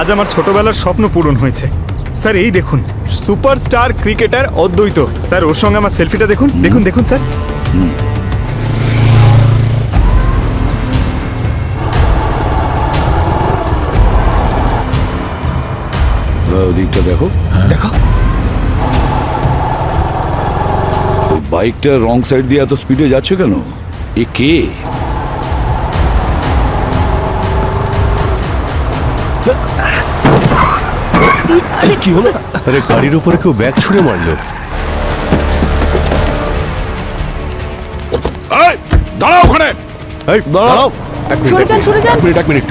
আজ আমার ছোটবেলার স্বপ্ন পূরণ হয়েছে। স্যার এই দেখুন, সুপারস্টার ক্রিকেটার অদ্বৈত স্যার, ওর সঙ্গে আমার সেলফিটা দেখুন দেখুন দেখুন স্যার। ওদিকটা দেখো, দেখো ওই বাইকটা রং সাইড দিয়ে এত স্পিডে যাচ্ছে কেন? এ কে? কি হলো? আরে গাড়ির উপরে কেউ ব্যাগ ছুঁড়ে মারলো। দাঁড়াও ওখানে! এই দাঁড়াও, এক মিনিট, সরে যান, সরে যান। এক মিনিট।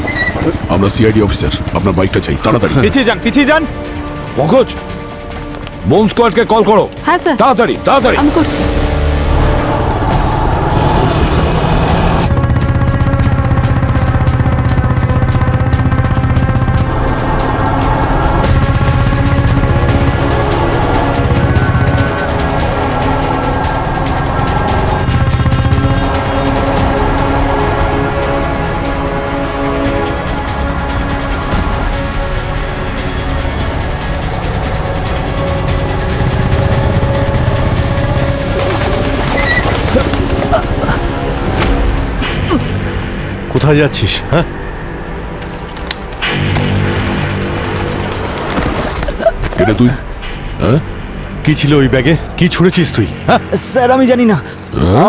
আমরা সিআইডি অফিসার, আপনার বাইকটা চাই তাড়াতাড়ি। পিছিয়ে যান পিছিয়ে যান। পঙ্কজ, বোম স্কোয়াডকে কল করো। হ্যাঁ স্যার, তাড়াতাড়ি তাড়াতাড়ি। আমি করছি। কোথায় যাচ্ছিস? হ্যাঁ, এটা তুই? কি ছিল ওই ব্যাগে? কি ছুঁড়েছিস তুই? হ্যাঁ, স্যার আমি জানি না,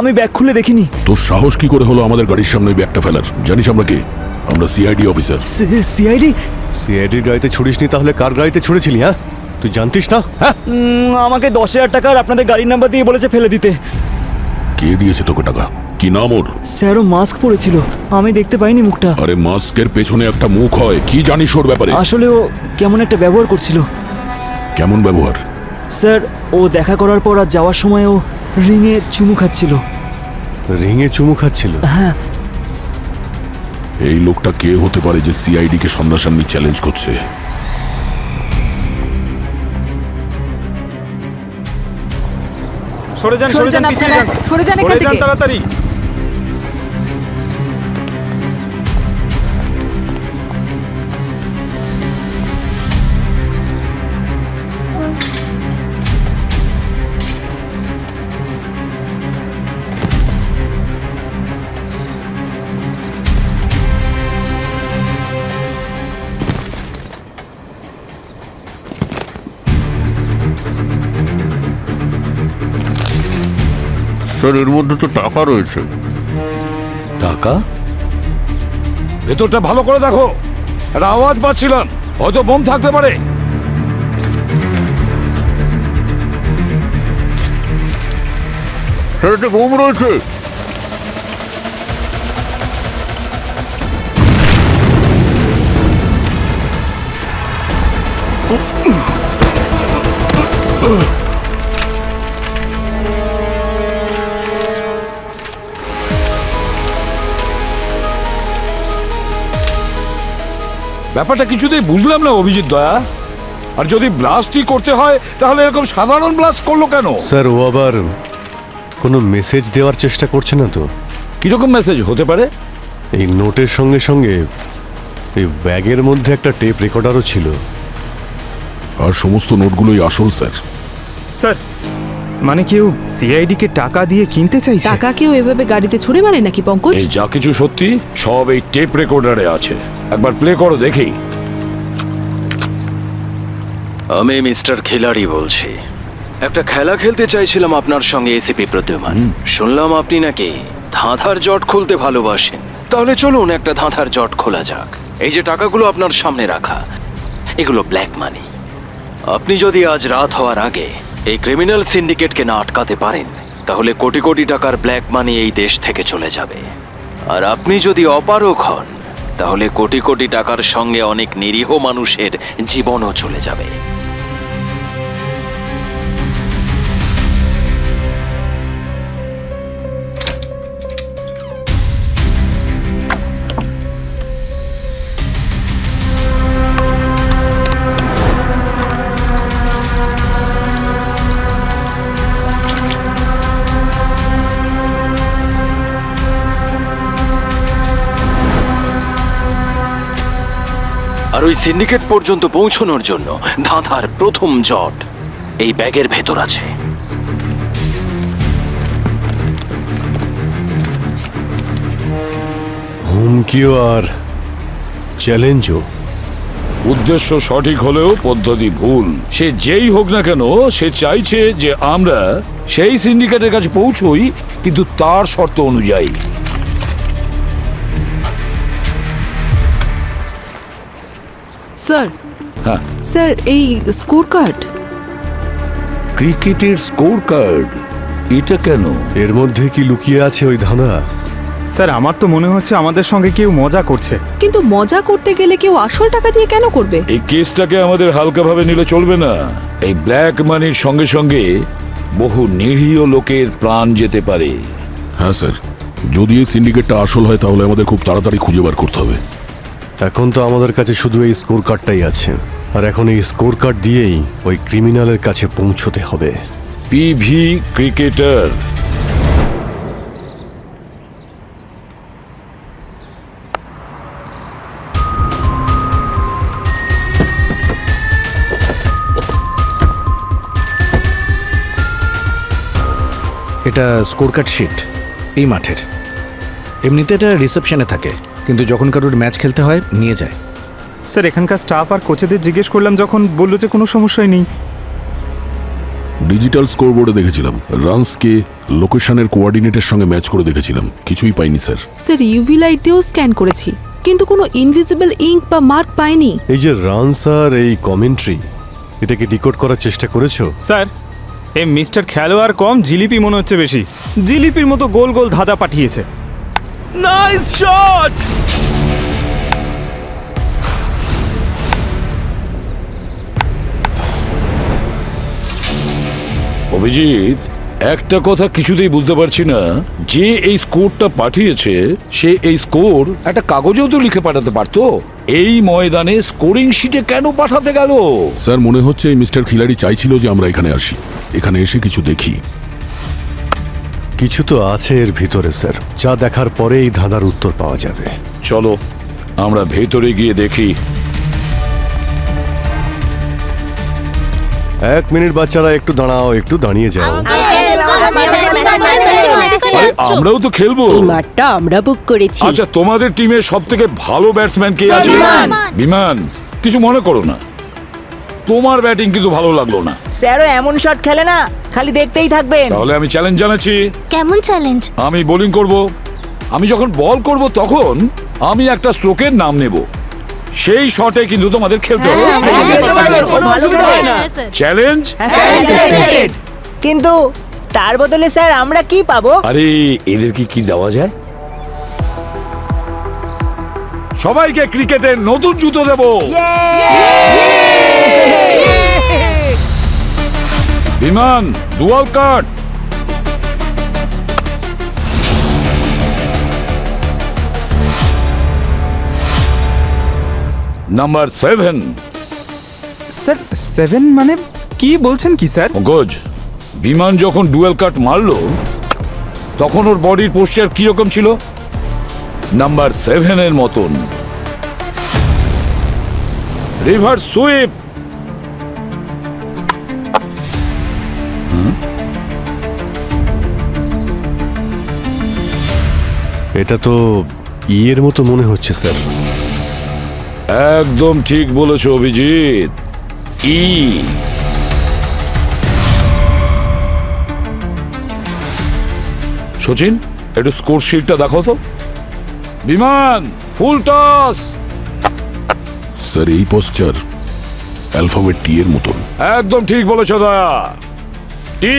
আমি ব্যাগ খুলে দেখিনি। তোর সাহস কি করে হলো আমাদের গাড়ির সামনে ওই ব্যাগটা ফেলার? জানিস আমরা কে? আমরা সিআইডি অফিসার। সিআইডি? সিআইডির গাড়িতে ছুড়িসনি তাহলে কার গাড়িতে ছুঁড়েছিলি? হ্যাঁ, তুই জানতিস না? হ্যাঁ, আমাকে 10,000 টাকার আপনাদের গাড়ির নাম্বার দিয়ে বলেছে ফেলে দিতে। কে দিয়েছে তোকে টাকা? কি নাম ওর? স্যারও মাস্ক পরেছিল, আমি দেখতে পাইনি মুখটা। আরে মাস্কের পেছনে একটা মুখ হয়, কি জানিস ওর ব্যাপারে? আসলে ও কেমন একটা ব্যবহার করছিল। কেমন ব্যবহার? স্যার ও দেখা করার পর আর যাওয়ার সময় ও রিংয়ে চুমু খাচ্ছিল। রিংয়ে চুমু খাচ্ছিল? হ্যাঁ। এই লোকটা কে হতে পারে যে সিআইডি কে সামনাসামনি চ্যালেঞ্জ করছে? সরে যান সরে যান পিছিয়ে আপনারা, যান সরে যান এখান থেকে। তাড়াতাড়ি। স্যার এর মধ্যে তো টাকা রয়েছে। টাকা? ভেতরটা ভালো করে দেখো, একটা আওয়াজ পাচ্ছিলাম, হয়তো বোম থাকতে পারে। স্যার এটা বোম রয়েছে। ব্যাপারটা কিছুতেই বুঝলাম না অভিজিৎ দয়া। আর যদি ব্লাস্টই করতে হয় তাহলে এরকম সাধারণ ব্লাস্ট করলো কেন? স্যার ও আবার কোনো মেসেজ দেওয়ার চেষ্টা করছে না তো? কিরকম মেসেজ হতে পারে? এই নোটের সঙ্গে সঙ্গে এই ব্যাগের মধ্যে একটা টেপ রেকর্ডারও ছিল। আর সমস্ত নোটগুলোই আসল স্যার। স্যার মানে কেউ সিআইডি কে টাকা দিয়ে কিনতে চাইছে? টাকা কেউ এভাবে গাড়িতে ছুড়ে মারে নাকি পঙ্কজ? এই যা কিছু সত্যি সব এই টেপ রেকর্ডারে আছে, একবার প্লে করো দেখি। আমি মিস্টার খিলাড়ি বলছি। একটা খেলা খেলতে চাইছিলাম আপনার সঙ্গে এসিপি প্রদ্যুমান। শুনলাম আপনি নাকি ধাঁধার জট খুলতে ভালোবাসেন। তাহলে চলুন একটা ধাঁধার জট খোলা যাক। এই যে টাকাগুলো আপনার সামনে রাখা, এগুলো ব্ল্যাক মানি। আপনি যদি আজ রাত হওয়ার আগে এই ক্রিমিনাল সিন্ডিকেটকে না আটকাতে পারেন, তাহলে কোটি কোটি টাকার ব্ল্যাক মানি এই দেশ থেকে চলে যাবে। আর আপনি যদি অপারগ হন, তাহলে কোটি কোটি টাকার সঙ্গে অনেক নিরীহ মানুষের জীবনও চলে যাবে। আর ওই সিন্ডিকেট পর্যন্ত পৌঁছানোর জন্য ধাঁধার প্রথম জট এই ব্যাগের ভেতর আছে। হুমকিও আর চ্যালেঞ্জও। উদ্দেশ্য সঠিক হলেও পদ্ধতি ভুল। সে যেই হোক না কেন, সে চাইছে যে আমরা সেই সিন্ডিকেটের কাছে পৌঁছই, কিন্তু তার শর্ত অনুযায়ী। স্যার, হ্যাঁ, স্যার এই স্কোর কার্ড। ক্রিকেটের স্কোর কার্ড, এটা কেন? এর মধ্যে কি লুকিয়ে আছে ওই ধাঁধা? স্যার আমার তো মনে হচ্ছে আমাদের সঙ্গে কেউ মজা করছে। কিন্তু মজা করতে গেলে কেউ আসল টাকা দিয়ে কেন করবে? এই কেসটাকে আমাদের হালকাভাবে নিলে চলবে না। এই ব্ল্যাক মানির সঙ্গে সঙ্গে বহু নিরীহ লোকের প্রাণ যেতে পারে। হ্যাঁ স্যার, যদি এই সিন্ডিকেটটা আসল হয় তাহলে আমাদের খুব তাড়াতাড়ি খুঁজে বার করতে হবে। এখন তো আমাদের কাছে শুধু এই স্কোর কার্ডটাই আছে, আর এখন এই স্কোর কার্ড দিয়েই ওই ক্রিমিনালের কাছে পৌঁছতে হবে। PV cricketer. এটা স্কোর কার্ড শিট এই মাঠের। এমনিতে এটা রিসেপশনে থাকে, কিন্তু যখন কারোর ম্যাচ খেলতে হয় নিয়ে যায়। স্যার এখানকার স্টাফ আর কোচেদের জিজ্ঞেস করলাম, যখন বললো যে কোনো সমস্যাই নেই। ডিজিটাল স্কোরবোর্ডে দেখেছিলাম, রানসকে লোকেশনের কোঅর্ডিনেটের সঙ্গে ম্যাচ করে দেখেছিলাম, কিছুই পাইনি স্যার। স্যার ইউভি লাইট দিয়েও স্ক্যান করেছি, কিন্তু কোনো ইনভিজিবল ইঙ্ক বা মার্ক পাইনি। এই যে রানস আর এই কমেন্ট্রি, এটাকে ডিকোড করার চেষ্টা করেছো? স্যার এই মিস্টার খেলোয়াড় কম, জিলিপি মনে হচ্ছে বেশি। জিলিপির মতো গোল গোল ধাঁধা পাঠিয়েছে। Nice shot! অভিজিৎ, একটা কথা কিছুতেই বুঝতে পারছি না, যে এই স্কোরটা পাঠিয়েছে সে এই স্কোর একটা কাগজেও তো লিখে পাঠাতে পারতো। এই ময়দানে স্কোরিং শিটে কেন পাঠাতে গেল? স্যার মনে হচ্ছে এই মিস্টার খিলাড়ি চাইছিল যে আমরা এখানে আসি, এখানে এসে কিছু দেখি। কিছু তো আছে এর ভিতরে স্যার, যা দেখার পরে এই ধাঁধার উত্তর পাওয়া যাবে। চলো আমরা ভেতরে গিয়ে দেখি। 1 মিনিট বাচ্চারা, একটু দাঁড়াও, একটু দাঁড়িয়ে যাও। আরে আমরাও তো খেলবো। এই মাঠটা আমরা বুক করেছি। আচ্ছা, তোমাদের টিমের সব থেকে ভালো ব্যাটসম্যান কে আছে? বিমান, কিছু মনে করো না, তোমার ব্যাটিং কিন্তু ভালো লাগলো না। স্যারও এমন শট খেলে না, খালি দেখতেই থাকবেন। তাহলে আমি চ্যালেঞ্জ জানাচ্ছি। কেমন চ্যালেঞ্জ? আমি বোলিং করব। আমি যখন বল করব তখন আমি একটা স্ট্রোকের নাম নেব, সেই শটে কিন্তু তোমাদের খেলতে হবে। চ্যালেঞ্জ? কিন্তু তার বদলে স্যার আমরা কি পাবো? আরে এদেরকে কি দেওয়া যায়? সবাইকে ক্রিকেটের নতুন জুতো দেব। বিমান, ডুয়াল কাট। নাম্বার 7। স্যার 7 মানে কি বলছেন কি স্যার? পঙ্কজ, বিমান যখন ডুয়েল কাট মারলো তখন ওর বডির পোস্টার কিরকম ছিল? নাম্বার 7 এর মতন। Reverse sweep. এটা তো ইয়ের মতো মনে হচ্ছে স্যার। একদম ঠিক বলেছো অভিজিৎ, ই। সচিন, একটু স্কোর শিটটা দেখো তো। বিমান, ফুল টস। স্যার এই পোস্টার অ্যালফাবেট টি এর মতন। একদম ঠিক বলেছো দয়া, টি।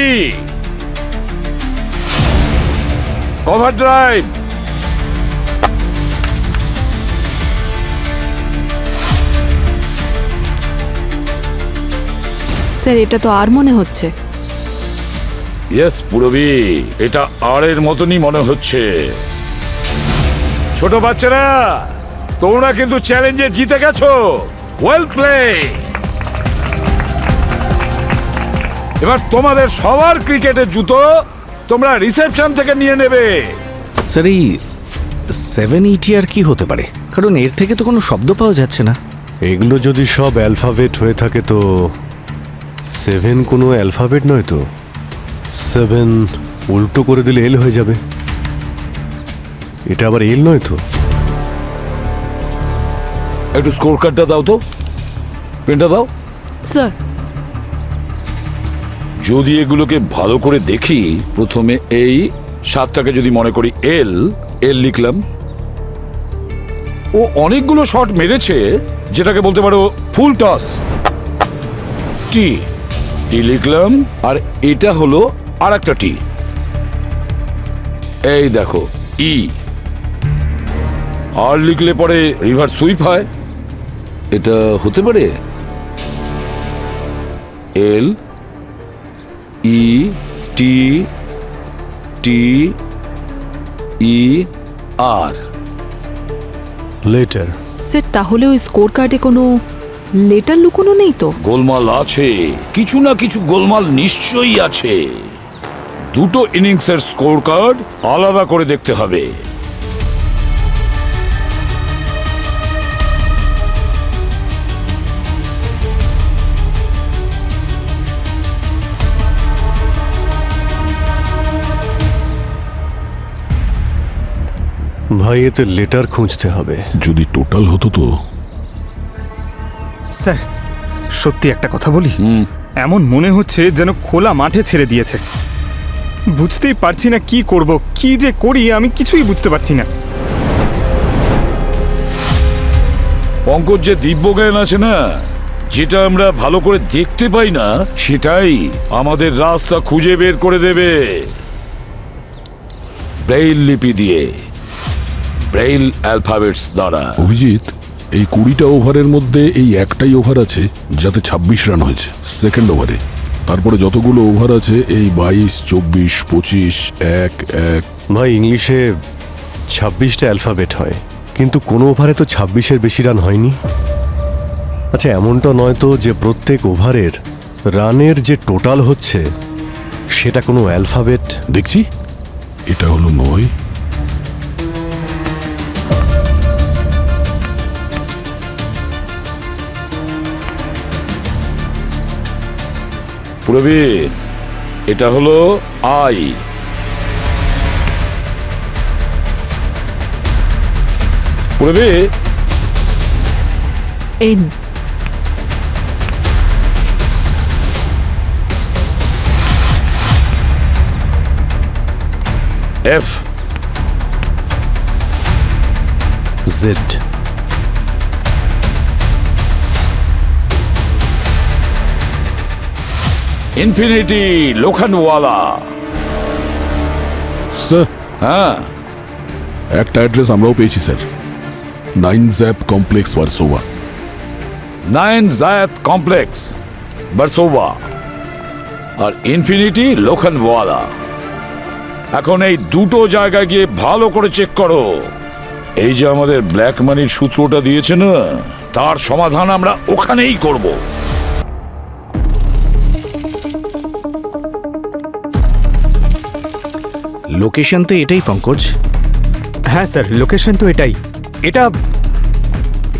Cover drive. স্যার এটা তো আর মনে হচ্ছে। ইয়েস পুরবি, এটা আর এর মতনই মনে হচ্ছে। ছোট বাচ্চারা, তোমরা কিন্তু চ্যালেঞ্জে জিতে গেছো। Well play. এবার তোমাদের সবার ক্রিকেটের জুতো তোমরা রিসেপশন থেকে নিয়ে নেবে। স্যার এই 7 ETR কি হতে পারে? কারণ এর থেকে তো কোনো শব্দ পাওয়া যাচ্ছে না। এগুলো যদি সব অ্যালফাবেট হয়ে থাকে তো 7 কোনো অ্যালফাবেট নয় তো? 7 উল্টো করে দিলে এল হয়ে যাবে। এটা আবার এল নয় তো? একটু স্কোর কার্ডটা দাও তো, পেনটা দাও। স্যার, যদি এগুলোকে ভালো করে দেখি, প্রথমে এই 7টাকে যদি মনে করি এল, এল লিখলাম। ও অনেকগুলো শট মেরেছে, যেটাকে বলতে পারো ফুল টস। টি, টি লিখলাম, আর এটা হলো আর একটা টি। এই দেখো ই, আর লিখলে পরে রিভার সুইপ হয়। এটা হতে পারে এল ই টি টি ই আর। লেটার। স্যার তাহলে ওই স্কোর কার্ডে কোনো লেটার লুকোনো নেই তো? গোলমাল আছে, কিছু না কিছু গোলমাল নিশ্চয়ই আছে। দুটো ইনিংসের স্কোর কার্ড আলাদা করে দেখতে হবে। ভাই এতে লেটার খুঁজতে হবে। যদি টোটাল হতো তো। স্যার, সত্যি একটা কথা বলি, এমন মনে হচ্ছে যেন খোলা মাঠে ছেড়ে দিয়েছে। বুঝতেই পারছি না কি করব, কি যে করি আমি কিছুই বুঝতে পারছি না। পঙ্কজ, যে দিব্যজ্ঞান আছে না, যেটা আমরা ভালো করে দেখতে পাই না, সেটাই আমাদের রাস্তা খুঁজে বের করে দেবে। ব্রেইল লিপি দিয়ে, ব্রেইল অ্যালফাবেটস দ্বারা। অভিজিৎ, এই 20টা ওভারের মধ্যে এই একটাই ওভার আছে যাতে 26 রান হয়েছে সেকেন্ড ওভারে। তারপরে যতগুলো ওভার আছে এই 22, 24, 25, 1, 1। ভাই ইংলিশে 26টা অ্যালফাবেট হয়, কিন্তু কোনো ওভারে তো 26-এর বেশি রান হয়নি। আচ্ছা, এমনটা নয় তো যে প্রত্যেক ওভারের রানের যে টোটাল হচ্ছে সেটা কোনো অ্যালফাবেট? দেখছি, এটা হলো 9। পুরবি, এটা হলো I. Purabi, N. F. Z. Infinity Lokhandwala. Sir, হ্যাঁ, একটা অ্যাড্রেস আমরাও পেয়েছি স্যার। 9 জ্যাপ কমপ্লেক্স, ভার্সোভা। 9 জায়াত কমপ্লেক্স, বারসোভা। আর ইনফিনিটি লোখানওয়ালা। এখন এই দুটো জায়গায় গিয়ে ভালো করে চেক করো। এই যে আমাদের ব্ল্যাক মানির সূত্রটা দিয়েছে না, তার সমাধান আমরা ওখানেই করব। লোকেশন তো এটাই পঙ্কজ। হ্যাঁ স্যার, লোকেশন তো এটাই।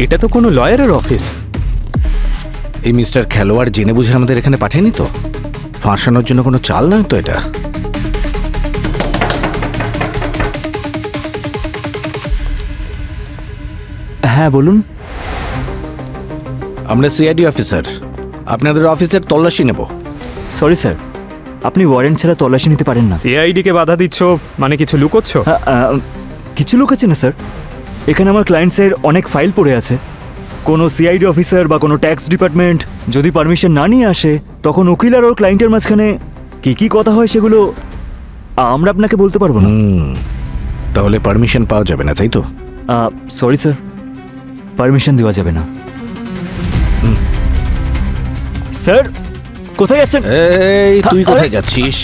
এটা তো কোনো লয়ারের অফিস। এই মিস্টার খেলোয়াড় জেনে বুঝে আমাদের এখানে পাঠায়নি তো? ফাঁসানোর জন্য কোনো চাল নয় তো এটা? হ্যাঁ বলুন। আমরা সিআইডি অফিসার, আপনাদের অফিসের তল্লাশি নেব। সরি স্যার, আপনি ওয়ারেন্ট ছাড়া তল্লাশি নিতে পারেন না। সিআইডি কে বাধা দিচ্ছ মানে কিছু লুকোচ্ছ? কিছু লোক আছে না স্যার, এখানে আমার ক্লায়েন্টসের অনেক ফাইল পড়ে আছে। কোনো সিআইডি অফিসার বা কোনো ট্যাক্স ডিপার্টমেন্ট যদি পারমিশন না নিয়ে আসে, তখন উকিল আর ওর ক্লায়েন্টের মাঝখানে কি কি কথা হয় সেগুলো আমরা আপনাকে বলতে পারবো না। তাহলে পারমিশন পাওয়া যাবে না, তাই তো? সরি স্যার, পারমিশন দেওয়া যাবে না। স্যার, কোথায় যাচ্ছেন? এই তুই আরে! কোথায় যাচ্ছিস?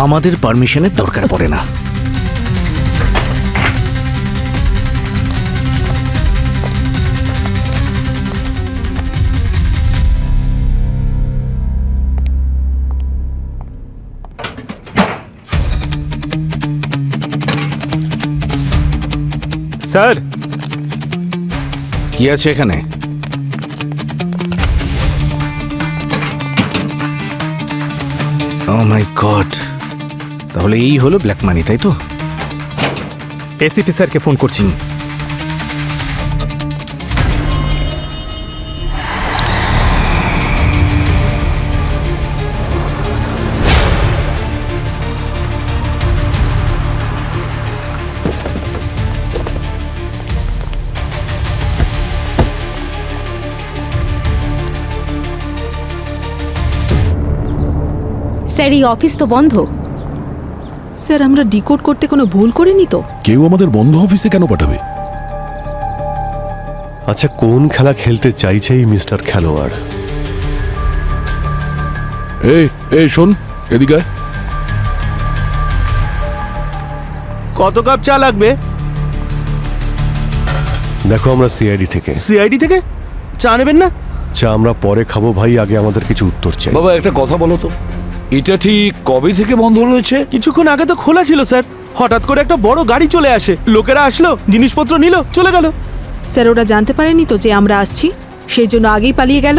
আমাদের পারমিশনের দরকার পড়ে না। স্যার, কি আছে এখানে? ও মাই গড, তাহলে এই হলো ব্ল্যাক মানি, তাই তো? এসিপি স্যারকে ফোন করছি। স্যার এই অফিস তো বন্ধ। স্যার আমরা ডিকোড করতে কোনো ভুল করিনি তো? কেউ আমাদের বন্ধ অফিসে কেন পাঠাবে? আচ্ছা, কোন খেলা খেলতে চাইছে এই মিস্টার খেলোয়াড়? এই শোন, এদিকে আয়। কত কাপ চা লাগবে? দেখো, আমরা সিআইডি থেকে। সিআইডি থেকে চা নেবেন না? চা আমরা পরে খাবো ভাই, আগে আমাদের কিছু উত্তর চাই। বাবা একটা কথা বলো তো, এটা ঠিক কবে থেকে বন্ধ রয়েছে? কিছুক্ষণ আগে তো খোলা ছিল স্যার। হঠাৎ করে একটা বড় গাড়ি চলে আসে, লোকেরা আসলো, জিনিসপত্র নিল, চলে গেল। স্যার ওরা জানতে পারেনি তো যে আমরা আসছি, সেই জন্য আগেই পালিয়ে গেল।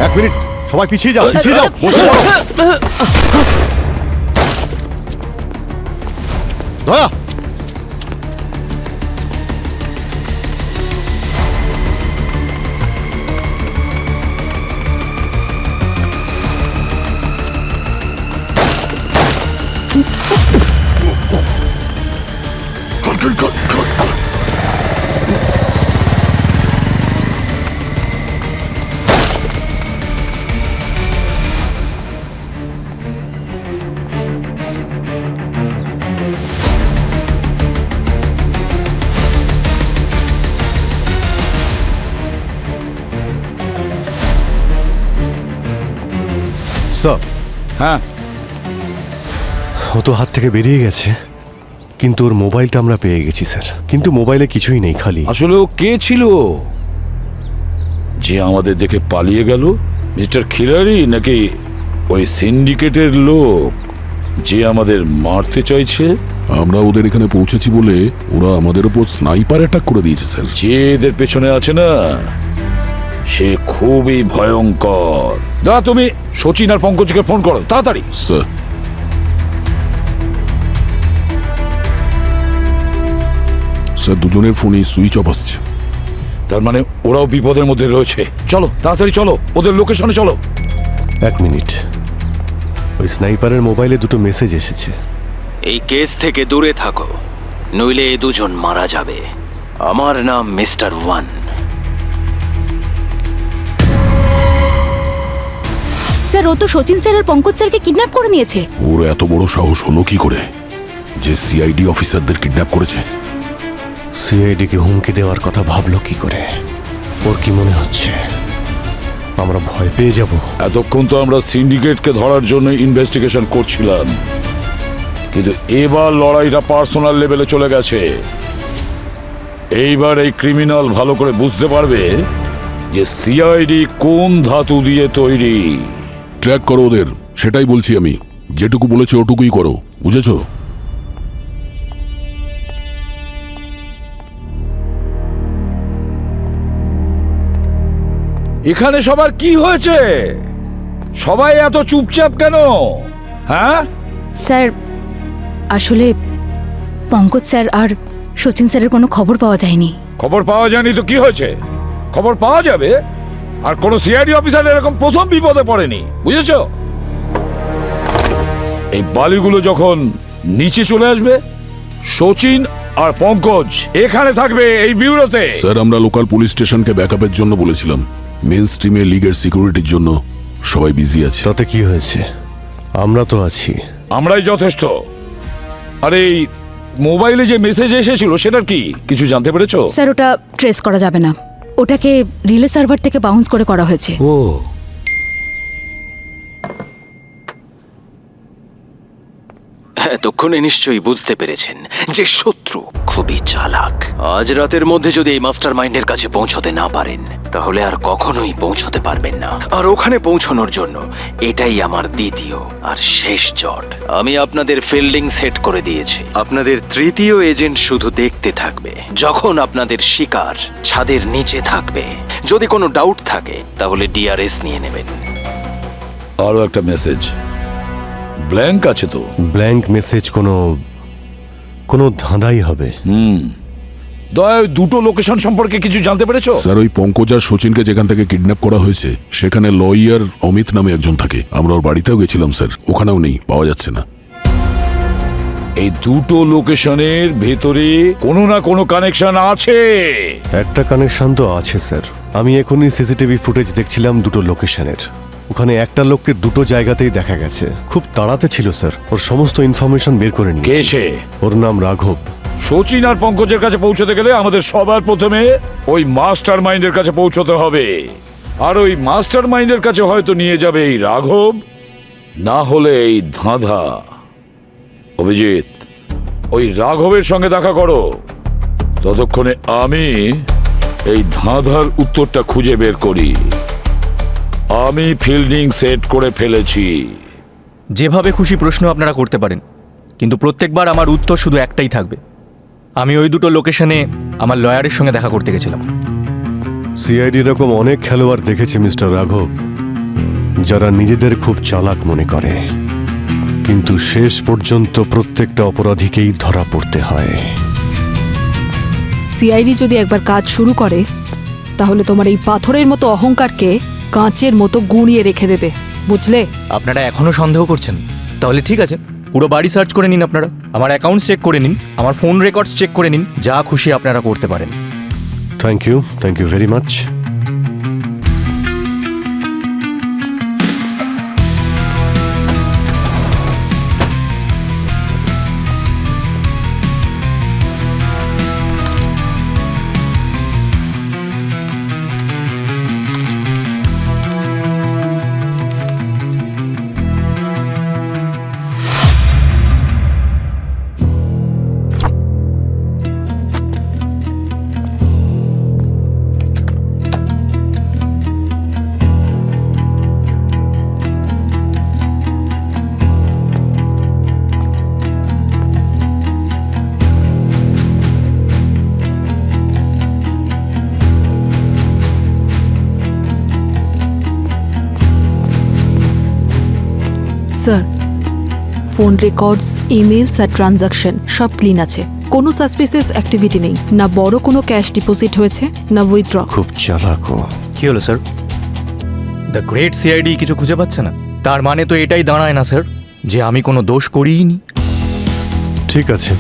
এক মিনিট, সবাই পিছিয়ে যাও, পিছিয়ে যাও, বসে পড়ো। দয়া, স্যার, হ্যাঁ, ও তো হাত থেকে বেরিয়ে গেছে, কিন্তু ওর মোবাইলটা আমরা পেয়ে গেছি স্যার। কিন্তু মোবাইলে কিছুই নেই, খালি। আসলে ও কে ছিল যে আমাদের দেখে পালিয়ে গেল? মিস্টার খিলাড়ি নাকি ওই সিন্ডিকেটের লোক যে আমাদের মারতে চাইছে? আমরা ওদের এখানে পৌঁছেছি বলে ওরা আমাদের উপর স্নাইপার অ্যাটাক করে দিয়েছে স্যার। যে এদের পেছনে আছে না, সে খুবই ভয়ঙ্কর। দাদা তুমি সচিন আর পঙ্কজকে ফোন করো তাড়াতাড়ি। স্যার, স্যার দুজনের ফোনই সুইচ অফ আসছে। তার মানে ওরাও বিপদের মধ্যে রয়েছে। চলো তাড়াতাড়ি চলো, ওদের লোকেশনে চলো। এক মিনিট, ওই স্নাইপারের মোবাইলে দুটো মেসেজ এসেছে। এই কেস থেকে দূরে থাকো, নইলে এই দুজন মারা যাবে। আমার নাম মিস্টার ওয়ান। স্যার ও তো সচিন স্যার আর পঙ্কজ স্যারকে কিডন্যাপ করে নিয়েছে। ওর এত বড় সাহস হলো কি করে যে সিআইডি অফিসারদের কিডন্যাপ করেছে? সিআইডিকে হুমকি দেওয়ার কথা ভাবলো কি করে? ওর কি মনে হচ্ছে আমরা ভয় পেয়ে যাব? এতক্ষণ তো আমরা সিন্ডিকেটকে ধরার জন্য ইনভেস্টিগেশন করছিলাম, কিন্তু এবার লড়াইটা পার্সোনাল লেভেলে চলে গেছে। এইবার এই ক্রিমিনাল ভালো করে বুঝতে পারবে যে সিআইডি কোন ধাতু দিয়ে তৈরি। ট্র্যাক করো ওদের, সেটাই বলছি আমি। যেটুকু বলেছে ওটুকুই করো, বুঝেছো? এখানে সবার কি হয়েছে? সবাই এত চুপচাপ কেন? হ্যাঁ স্যার আসলে পঙ্কজ স্যার আর সচিন স্যারের কোনো খবর পাওয়া যায়নি। খবর পাওয়া যায়নি তো কি হয়েছে? খবর পাওয়া যাবে। আর কোন সিআইডি অফিসার এরকম প্রথম বিপদে পড়েনি, বুঝেছো? এই বালিগুলো যখন নিচে চলে আসবে, সচিন আর পঙ্কজ এখানে থাকবে এই ব্যুরোতে। স্যার, আমরা লোকাল পুলিশ স্টেশনকে ব্যাকআপের জন্য বলেছিলাম। মেন স্ট্রিমে লিগের সিকিউরিটির জন্য সবাই বিজি আছে। তাতে কি হয়েছে? আমরা তো আছি। আমরাই যথেষ্ট। আর এই মোবাইলে যে মেসেজ এসেছিল সেটার কি কিছু জানতে পেরেছো? স্যার ওটা ট্রেস করা যাবে না, ওটাকে রিলে সার্ভার থেকে বাউন্স করে করা হয়েছে। ও এতক্ষণে নিশ্চয়ই বুঝতে পেরেছেন যে শত্রু শত্রু খুবই চালাক। আজ রাতের মধ্যে যদি এই মাস্টার মাইন্ডের কাছে পৌঁছতে না পারেন তাহলে আর কখনোই পৌঁছতে পারবেন না। আর ওখানে পৌঁছানোর জন্য এটাই আমার দ্বিতীয় আর শেষ জট। আমি আপনাদের ফিল্ডিং সেট করে দিয়েছি। আপনাদের তৃতীয় এজেন্ট শুধু দেখতে থাকবে যখন আপনাদের শিকার ছাদের নিচে থাকবে। যদি কোনো ডাউট থাকে তাহলে ডিআরএস নিয়ে নেবেন। আরো একটা মেসেজ ব্ল্যাঙ্ক আছে তো? ব্ল্যাঙ্ক মেসেজ কোনো ধাঁধাই হবে। দয়া ওই দুটো লোকেশন সম্পর্কে কিছু জানতে পেরেছো? স্যার ওই পঙ্কজ আর সচিনকে যেখান থেকে কিডন্যাপ করা হয়েছে সেখানে লয়ার অমিত নামে একজন থাকে। আমরা ওর বাড়িতেও গেছিলাম স্যার, ওখানেও নেই, পাওয়া যাচ্ছে না। এই দুটো লোকেশনের ভেতরে কোনো না কোনো কানেকশন আছে। একটা কানেকশন তো আছে স্যার। আমি এখনই সিসিটিভি ফুটেজ দেখছিলাম দুটো লোকেশনের। ওখানে একটা লোককে দুটো জায়গাতেই দেখা গেছে। খুব তাড়াতে ছিল স্যার, ওর সমস্ত ইনফরমেশন বের করে কে নিয়েছি। সে? ওর নাম রাঘব। সচিন আর পঙ্কজের কাছে পৌঁছতে গেলে আমাদের সবার প্রথমে ওই মাস্টার মাইন্ডের কাছে পৌঁছতে হবে। আর ওই মাস্টার মাইন্ডের কাছে হয়তো নিয়ে যাবে এই রাঘব, না হলে এই ধাঁধা। অভিজিৎ, ওই রাঘবের সঙ্গে দেখা করো, ততক্ষণে আমি এই ধাঁধার উত্তরটা খুঁজে বের করি। আমি ফিল্ডিং সেট করে ফেলেছি। যেভাবে খুশি প্রশ্ন আপনারা করতে পারেন, কিন্তু প্রত্যেকবার আমার উত্তর শুধু একটাই থাকবে। আমি ওই দুটো লোকেশনে আমার লয়ারের সঙ্গে দেখা করতে গেছিলাম। সিআইডি এরকম অনেক খেলোয়াড় দেখেছে মিস্টার রাঘব, যারা নিজেদের খুব চালাক মনে করে, কিন্তু শেষ পর্যন্ত প্রত্যেকটা অপরাধীকেই ধরা পড়তে হয়। সিআইডি যদি একবার কাজ শুরু করে তাহলে তোমার এই পাথরের মতো অহংকারকে কাঁচের মতো গুঁড়িয়ে রেখে দেবে, বুঝলে? আপনারা এখনও সন্দেহ করছেন? তাহলে ঠিক আছে, পুরো বাড়ি সার্চ করে নিন, আপনারা আমার অ্যাকাউন্টস চেক করে নিন, আমার ফোন রেকর্ডস চেক করে নিন, যা খুশি আপনারা করতে পারেন। Thank you very much. Sir, phone records, emails আর ট্রানজাকশন সব ক্লিন আছে। কোনো সাসপিসিয়াস অ্যাক্টিভিটি নেই, না বড় কোনো ক্যাশ ডিপোজিট হয়েছে, না উইথড্র। খুব চালাকও। কি হলো স্যার? দ্য গ্রেট সিআইডি কিছু খুঁজে পাচ্ছে না? তার মানে তো এটাই দাঁড়ায় না স্যার যে আমি কোনো দোষ করিনি। ঠিক আছে,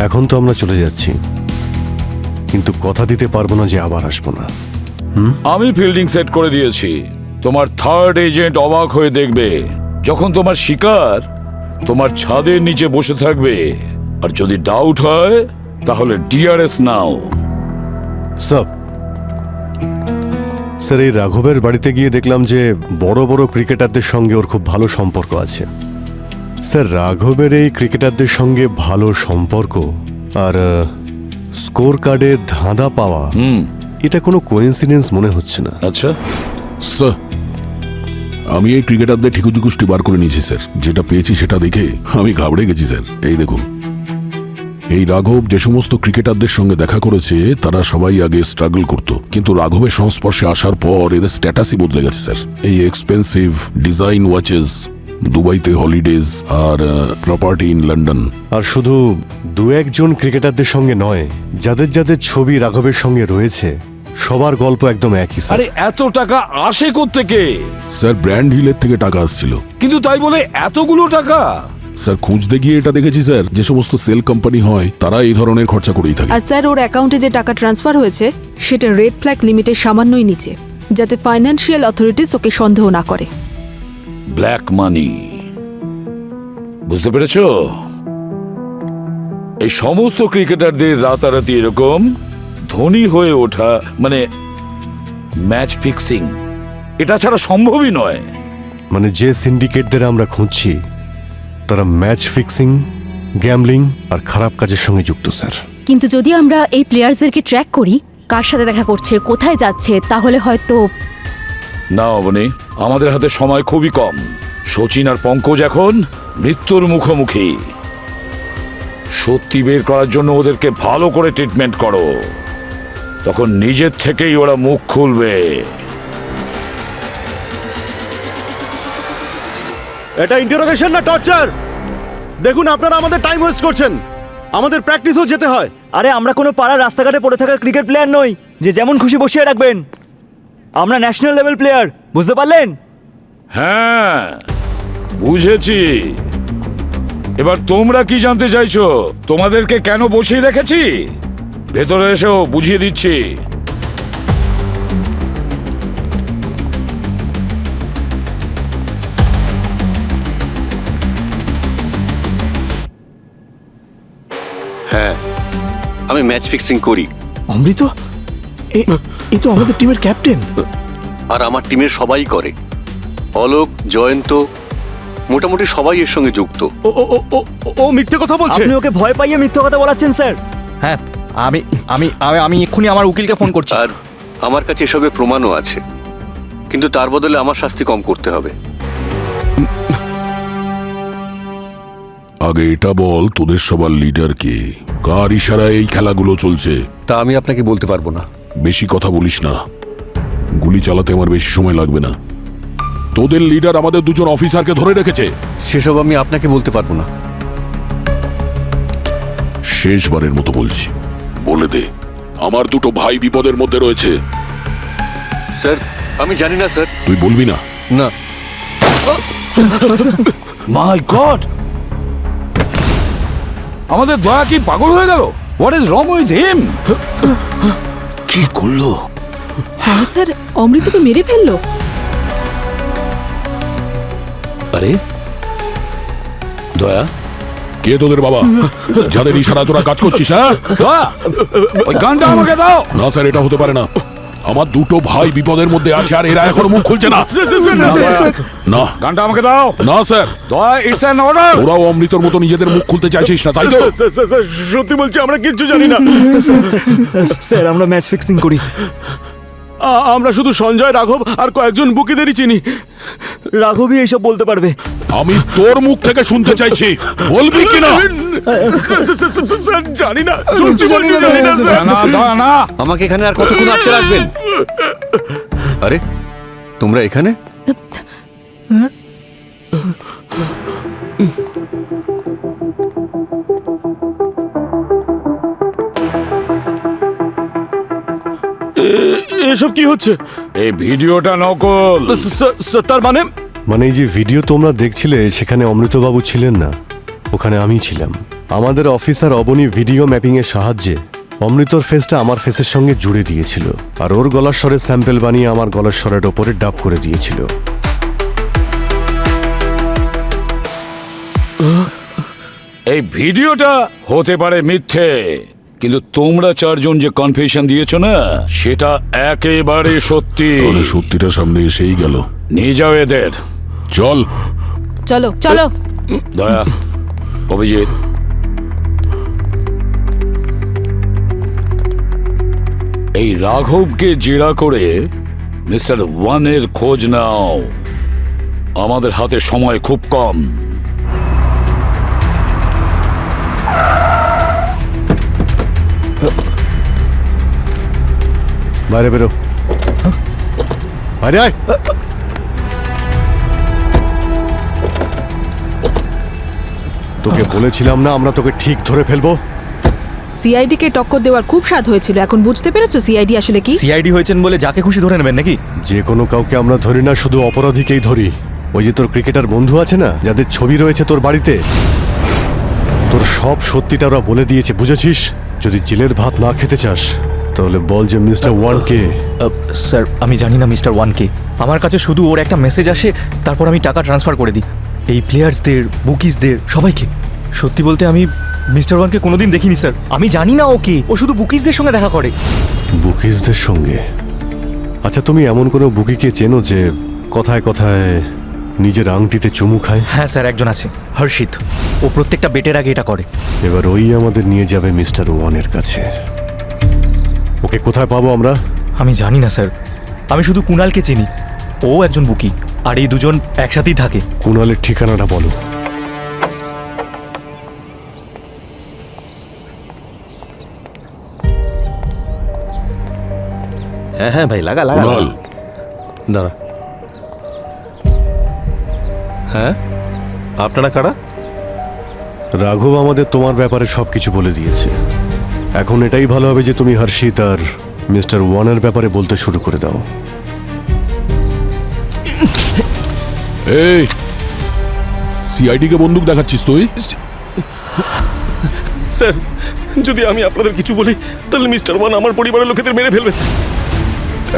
এখন তো আমরা চলে যাচ্ছি, কিন্তু কথা দিতে পারবো না যে আবার আসবো না। আমি ফিল্ডিং সেট করে দিয়েছি। তোমার থার্ড এজেন্ট অবাক হয়ে দেখবে যখন তোমার শিকার তোমার ছাদের নিচে বসে থাকবে। আর যদি ডাউট হয় তাহলে ডিআরএস নাও। স্যার, এই রাঘবের বাড়িতে গিয়ে দেখলাম যে বড় বড় ক্রিকেটারদের সঙ্গে ওর খুব ভালো সম্পর্ক আছে। স্যার, রাঘবের এই ক্রিকেটারদের সঙ্গে ভালো সম্পর্ক আর স্কোর কার্ডে ধাঁধা পাওয়া, এটা কোনো কোইন্সিডেন্স মনে হচ্ছে না। আচ্ছা স্যার, আমি এই ক্রিকেটারদের ঠিকুজুকুষ্টি বার করে নিয়েছি স্যার। যেটা পেয়েছি সেটা দেখে আমি ঘাবড়ে গেছি স্যার। এই দেখুন, এই রাঘব যে সমস্ত ক্রিকেটারদের সঙ্গে দেখা করেছে তারা সবাই আগে স্ট্রাগল করত, কিন্তু রাঘবের সংস্পর্শে আসার পর এদের স্ট্যাটাসই বদলে গেছে স্যার। এই এক্সপেন্সিভ ডিজাইন ওয়াচেস, দুবাইতে হলিডেজ আর প্রপার্টি ইন লন্ডন। আর শুধু দু একজন ক্রিকেটারদের সঙ্গে নয়, যাদের যাদের ছবি রাঘবের সঙ্গে রয়েছে সবার গল্প একদম একই স্যার। আরে এত টাকা আসে কোত্থেকে? স্যার, ব্র্যান্ড হিলের থেকে টাকা আসছিল। কিন্তু তাই বলে এতগুলো টাকা? স্যার, খুঁজতে গিয়ে এটা দেখেছি স্যার, যে সমস্ত সেল কোম্পানি হয় তারা এই ধরনের খরচা করেই থাকে। আর স্যার, ওর অ্যাকাউন্টে যে টাকা ট্রান্সফার হয়েছে সেটা রেড ফ্ল্যাগ লিমিটের সামান্যই নিচে, যাতে ফাইন্যান্সিয়াল অথরিটিস ওকে সন্দেহ না করে। ব্ল্যাক মানি, বুঝতে পেরেছো? এই সমস্ত ক্রিকেটারদের রাতারাতি এরকম ধনী হয়ে ওঠা মানে ম্যাচ ফিক্সিং, এটা ছাড়া সম্ভবই নয়। মানে যে সিন্ডিকেটদের আমরা খুঁজছি তারা ম্যাচ ফিক্সিং, গ্যাম্বলিং আর খারাপ কাজের সঙ্গে যুক্ত স্যার। কিন্তু যদি আমরা এই প্লেয়ার্সদেরকে ট্র্যাক করি, কার সাথে দেখা করছে, কোথায় যাচ্ছে, তাহলে হয়তো না অবনী, আমাদের হাতে সময় খুবই কম। সচিন আর পঙ্কজ এখন মৃত্যুর মুখোমুখি। সত্যি বের করার জন্য ওদেরকে ভালো করে ট্রিটমেন্ট করো, তখন নিজের থেকেই ওরা মুখ খুলবে। এটা ইন্টারোগেশন না টর্চার? দেখুন আপনারা আমাদের টাইম ওয়েস্ট করছেন, আমাদের প্র্যাকটিসও যেতে হয়। আরে আমরা কোনো পাড়ার রাস্তাঘাটে পড়ে থাকা ক্রিকেট প্লেয়ার নই যে যেমন খুশি বসিয়ে রাখবেন। আমরা ন্যাশনাল লেভেল প্লেয়ার, বুঝতে পারলেন? হ্যাঁ বুঝেছি। এবার তোমরা কি জানতে চাইছো? তোমাদেরকে কেন বসিয়ে রেখেছি? ভেতরে এসো, বুঝিয়ে দিচ্ছি। হ্যাঁ, আমি ম্যাচ ফিক্সিং করি। অমৃত, এ তো আমাদের টিমের ক্যাপ্টেন। আর আমার টিমের সবাই করে। অলোক, জয়ন্ত, মোটামুটি সবাই এর সঙ্গে যুক্ত। ও ও ও ও ও মিথ্যে কথা বলছে। আপনি ওকে ভয় পাইয়ে মিথ্যে কথা বলাচ্ছেন স্যার। হ্যাঁ, আমি আমি আমি এক্ষুনি আমার উকিলকে ফোন করছি। আর আমার কাছে এসবের প্রমাণও আছে, কিন্তু তার বদলে আমার শাস্তি কম করতে হবে। আগে এটা বল, তোদের সবার লিডার কে? কার ইশারায় এই খেলাগুলো চলছে? তা আমি আপনাকে বলতে পারবো না। বেশি কথা বলিস না, গুলি চালাতে আমার বেশি সময় লাগবে না। তোদের লিডার আমাদের দুজন অফিসারকে ধরে রেখেছে। সেসব আমি আপনাকে বলতে পারবো না। শেষবারের মতো বলছি, বলে দে। আমার দুটো ভাই বিপদের মধ্যে রয়েছে। স্যার, আমি জানি না স্যার। তুই বলবি না? না। মাই গড, আমাদের দয়া কি পাগল হয়ে গেল? What is wrong with him? কি করলো? হ্যাঁ স্যার, অমৃতকে মেরে ফেললো। আরে দয়া, কে তোদের বাবা, যাদের ইশারা তোরা কাজ করছিস? হ্যাঁ, দয়া, ওই গানটা আমাকে দাও। না স্যার, এটা হতে পারে না। আমার দুটো ভাই বিপদের মধ্যে আছে আর এরা এখনো মুখ খুলছে না। না, গানটা আমাকে দাও। না স্যার। দয়া, ইটস অ্যান অর্ডার। ওরাও অমৃতর মতো নিজেদের মুখ খুলতে চাইছিস না, তাই তো? সত্যি বলছি, আমরা কিচ্ছু জানি না। স্যার, আমরা ম্যাচ ফিক্সিং করি। আমরা শুধু সঞ্জয়, রাঘব আর কয়েকজন বুকিদেরই চিনি। রাঘবই এইসব বলতে পারবে। আমি তোর মুখ থেকে শুনতে চাইছি, বলবি কিনা? জানি না, দয়া না। আমাকে এখানে আর কতক্ষণ আটকে রাখবেন? আরে তোমরা এখানে? এসব কি হচ্ছে? এই ভিডিওটা নকল। তার মানে? মানে এই যে ভিডিও তোমরা দেখছিলে, সেখানে অমৃতবাবু ছিলেন না, ওখানে আমি ছিলাম। আমাদের অফিসার অবনী ভিডিও ম্যাপিং এর সাহায্যে অমৃতর ফেসটা আমার ফেসের সঙ্গে জুড়ে দিয়েছিল, আর ওর গলার স্বরের স্যাম্পল বানিয়ে আমার গলার স্বরের ওপরে ডাব করে দিয়েছিল। এই ভিডিওটা হতে পারে মিথ্যে, কিন্তু তোমরা চারজন যে কনফেশন দিয়েছো না, সেটা একেবারে সত্যি। তাহলে সত্যিটা সামনে এসেই গেল। নিয়ে যাও এদের। চল। চলো চলো। দয়া, অভিজিৎ, এই রাঘবকে জেরা করে মিস্টার ওয়ানের খোঁজ নাও। আমাদের হাতে সময় খুব কম। বাইরে বেরো, বাইরে আয়। তোকে বলেছিলাম না আমরা তোকে ঠিক ধরে ফেলবো। সিআইডি কে টক্কর দেওয়ার খুব স্বাদ হয়েছিল, এখন বুঝতে পেরেছো সিআইডি আসলে কি? সিআইডি হয়েছেন বলে যাকে খুশি ধরে নেবেন নাকি? যে কোনো কাউকে আমরা ধরি না, শুধু অপরাধীকেই ধরি। ওই যে তোর ক্রিকেটার বন্ধু আছে না, যাদের ছবি রয়েছে তোর বাড়িতে, তোর সব সত্যিটা ওরা বলে দিয়েছে, বুঝেছিস? যদি জেলের ভাত না খেতে চাস তাহলে বল যে মিস্টার ওয়ানকে। স্যার, আমি জানি না মিস্টার ওয়ানকে। আমার কাছে শুধু ওর একটা মেসেজ আসে, তারপর আমি টাকা ট্রান্সফার করে দিই এই প্লেয়ার্সদের, বুকিসদের, সবাইকে। সত্যি বলতে আমি মিস্টার ওয়ানকে কোনোদিন দেখিনি স্যার। আমি জানি না ওকে, ও শুধু বুকিসদের সঙ্গে দেখা করে। বুকিসদের সঙ্গে? আচ্ছা, তুমি এমন কোনো বুকিকে চেনো যে কথায় কথায় নিজের আংটিতে চুমু খায়? হ্যাঁ স্যার, একজন আছে, হর্ষিত। ও প্রত্যেকটা বেটের আগে এটা করে। এবার ওই আমাদের নিয়ে যাবে মিস্টার ওয়ানের কাছে। ওকে কোথায় পাবো আমরা? আমি জানি না স্যার, আমি শুধু কুণালকে চিনি। ও একজন বুকি, আর এই দুজন একসাথেই থাকে। কুণালের ঠিকানাটা বলো। হ্যাঁ হ্যাঁ ভাই, লাগা লাগা। কুণাল, দাঁড়া। হ্যাঁ, আপনারা কারা? রাঘব আমাদের তোমার ব্যাপারে সবকিছু বলে দিয়েছে। এখন এটাই ভালো হবে যে তুমি হর্ষিত আর মিস্টার ওয়ানের ব্যাপারে বলতে শুরু করে দাও। এই সিআইডি কে বন্দুক দেখাচ্ছিস তুই? স্যার, যদি আমি আপনাদের কিছু বলি তাহলে মিস্টার ওয়ান আমার পরিবারের লোকেদের মেরে ফেলবে স্যার।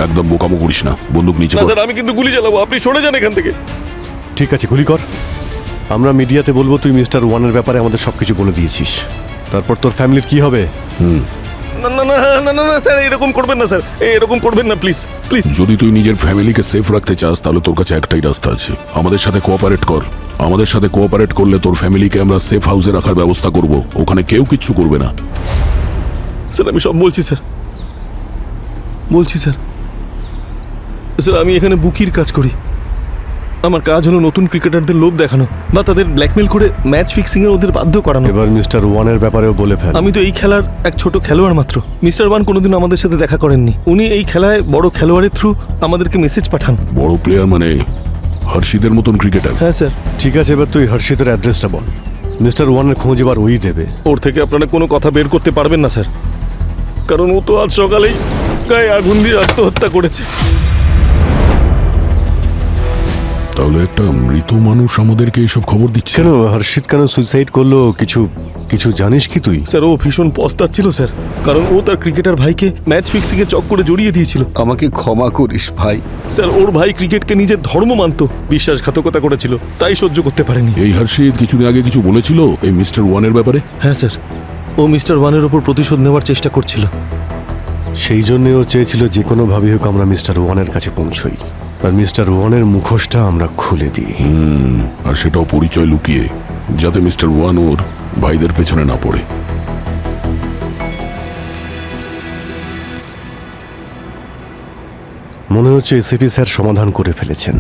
একদম বোকামো করিস না, বন্দুক নিচে না কর। স্যার, আমি কিন্তু গুলি চালাবো, আপনি সরে যান এখান থেকে। ঠিক আছে, গুলি কর। আমরা মিডিয়াতে বলবো তুই মিস্টার ওয়ানের ব্যাপারে আমাদের সবকিছু বলে দিয়েছিস। তারপর তোর ফ্যামিলির কি হবে? না না না না না না স্যার, এরকম করবেন না স্যার, এরকম করবেন না প্লিজ প্লিজ। যদি তুই নিজের ফ্যামিলিকে সেফ রাখতে চাস তাহলে তোর কাছে একটাই রাস্তা আছে, আমাদের সাথে কোঅপারেট কর। আমাদের সাথে কোঅপারেট করলে তোর ফ্যামিলিকে আমরা সেফ হাউসে রাখার ব্যবস্থা করব, ওখানে কেউ কিচ্ছু করবে না। স্যার আমি সব বলছি স্যার, বলছি স্যার। স্যার আমি এখানে বুকির কাজ করি। আমার কাজ হলো নতুন ক্রিকেটারদের লোভ দেখানো বা তাদের ব্ল্যাকমেল করে ম্যাচ ফিক্সিং এর ওদের বাধ্য করানো। এবার মিস্টার ওয়ানের ব্যাপারেও বলে ফেল। আমি তো এই খেলার এক ছোট খেলোয়াড় মাত্র। মিস্টার ওয়ান কোনোদিন আমাদের সাথে দেখা করেননি। উনি এই খেলায় বড় খেলোয়াড়ের থ্রু আমাদেরকে মেসেজ পাঠান। বড় প্লেয়ার মানে হর্ষিদের মতন ক্রিকেটার? হ্যাঁ স্যার। ঠিক আছে, এবার তুই হর্ষিতের অ্যাড্রেসটা বল। মিস্টার ওয়ানের খোঁজ এবার ওই দেবে। ওর থেকে আপনারা কোনো কথা বের করতে পারবেন না স্যার, কারণ ও তো আজ সকালেই গায়ে আগুন দিয়ে আত্মহত্যা করেছে। তাহলে একটা মৃত মানুষ আমাদেরকে এইসব খবর দিচ্ছে? কেন হর্ষিত কেন সুইসাইড করলো কিছু কিছু জানিস কি তুই? স্যার ও ভীষণ পস্তাচ্ছিল স্যার, কারণ ও তার ক্রিকেটার ভাইকে ম্যাচ ফিক্সিং এর চক্করে জড়িয়ে দিয়েছিল। আমাকে ক্ষমা করিস ভাই। স্যার ওর ভাই ক্রিকেটকে নিজের ধর্ম মানত, বিশ্বাসঘাতকতা করেছিল, তাই সহ্য করতে পারেনি। এই হর্ষিত কিছুদিন আগে কিছু বলেছিল এই মিস্টার ওয়ানের ব্যাপারে? হ্যাঁ স্যার, ও মিস্টার ওয়ানের ওপর প্রতিশোধ নেওয়ার চেষ্টা করছিল। সেই জন্য ও চেয়েছিল যে কোনোভাবে হোক আমরা মিস্টার ওয়ানের কাছে পৌঁছই আর মিস্টার ওয়ানের মুখোশটা আমরা খুলে দিই। আর সেটাও পরিচয় লুকিয়ে, যাতে মিস্টার ওয়ান ওর ভাইদের পেছনে না পড়ে। মনে হচ্ছে এসিপি স্যার সমাধান করে ফেলেছেন,